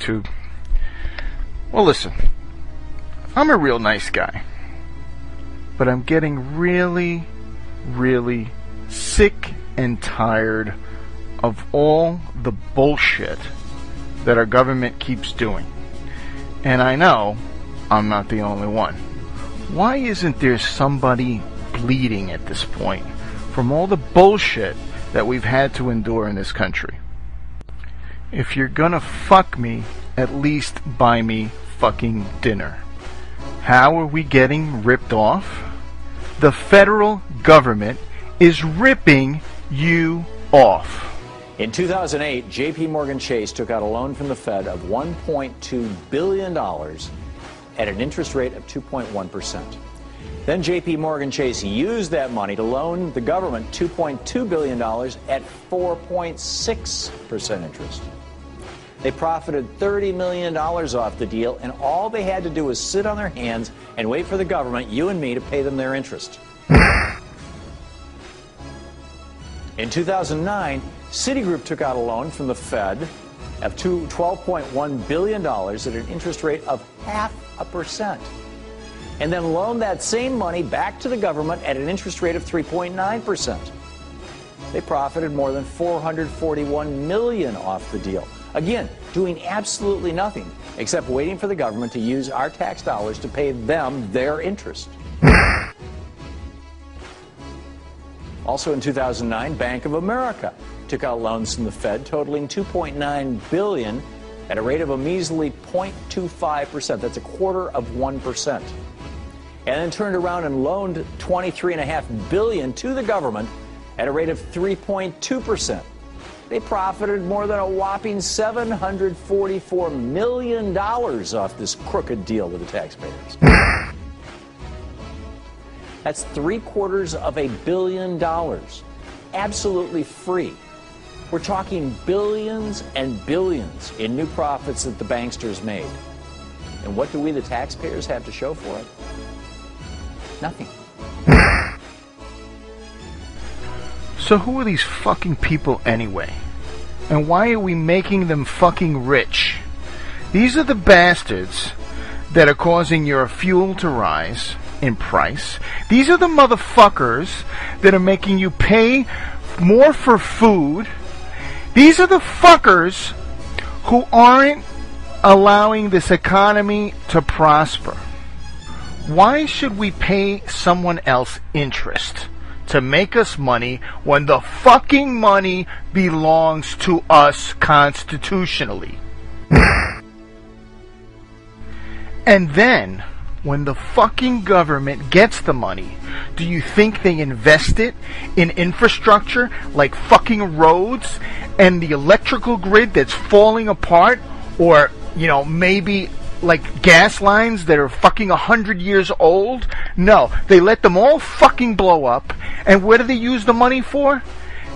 YouTube. Well, listen, I'm a real nice guy, but I'm getting really, really sick and tired of all the bullshit that our government keeps doing. And I know I'm not the only one. Why isn't there somebody bleeding at this point from all the bullshit that we've had to endure in this country? If you're gonna fuck me, at least buy me fucking dinner. How are we getting ripped off? The federal government is ripping you off. In 2008, J.P. Morgan Chase took out a loan from the Fed of $1.2 billion at an interest rate of 2.1%. Then J.P. Morgan Chase used that money to loan the government $2.2 billion at 4.6% interest. They profited $30 million off the deal, and all they had to do was sit on their hands and wait for the government, you and me, to pay them their interest. In 2009, Citigroup took out a loan from the Fed of $12.1 billion at an interest rate of 0.5%, and then loaned that same money back to the government at an interest rate of 3.9%. They profited more than $441 million off the deal. Again, doing absolutely nothing except waiting for the government to use our tax dollars to pay them their interest. Also in 2009, Bank of America took out loans from the Fed totaling $2.9 billion at a rate of a measly 0.25%. That's 0.25%. And then turned around and loaned $23.5 billion to the government at a rate of 3.2%. They profited more than a whopping $744 million off this crooked deal with the taxpayers. That's $750 million. Absolutely free. We're talking billions and billions in new profits that the banksters made. And what do we, the taxpayers, have to show for it? Nothing. So who are these fucking people anyway? And why are we making them fucking rich? These are the bastards that are causing your fuel to rise in price. These are the motherfuckers that are making you pay more for food. These are the fuckers who aren't allowing this economy to prosper. Why should we pay someone else interest to make us money when the fucking money belongs to us constitutionally? And then, when the fucking government gets the money, do you think they invest it in infrastructure like fucking roads and the electrical grid that's falling apart? Or, maybe like gas lines that are fucking 100 years old? No, they let them all fucking blow up. And what do they use the money for?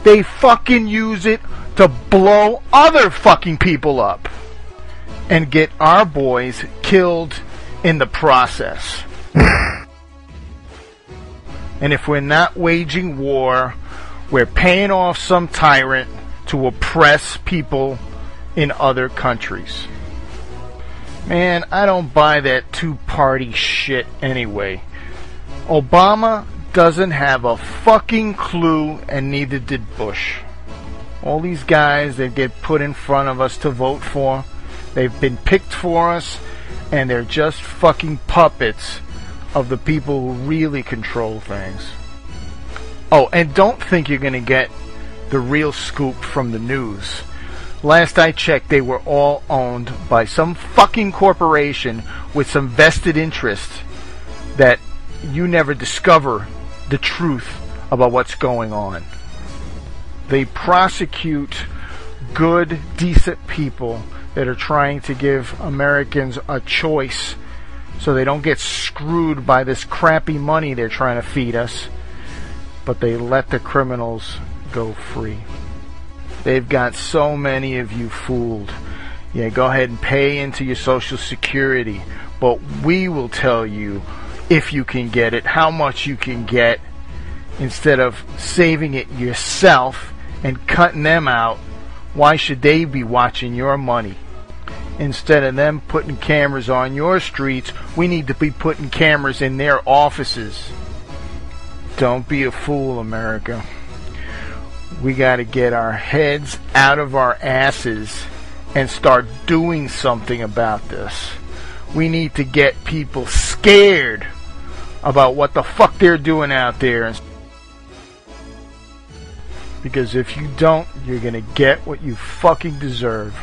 They fucking use it to blow other fucking people up and get our boys killed in the process. And if we're not waging war, we're paying off some tyrant to oppress people in other countries. Man, I don't buy that two-party shit anyway. Obama doesn't have a fucking clue, and neither did Bush. All these guys that get put in front of us to vote for, they've been picked for us, and they're just fucking puppets of the people who really control things. Oh, and don't think you're gonna get the real scoop from the news. Last I checked, they were all owned by some fucking corporation with some vested interest that you never discover the truth about what's going on. They prosecute good, decent people that are trying to give Americans a choice so they don't get screwed by this crappy money they're trying to feed us, but they let the criminals go free. They've got so many of you fooled. Yeah, go ahead and pay into your Social Security, but we will tell you if you can get it, how much you can get, instead of saving it yourself and cutting them out. Why should they be watching your money? Instead of them putting cameras on your streets, we need to be putting cameras in their offices. Don't be a fool, America. We got to get our heads out of our asses and start doing something about this. We need to get people scared about what the fuck they're doing out there. Because if you don't, you're going to get what you fucking deserve.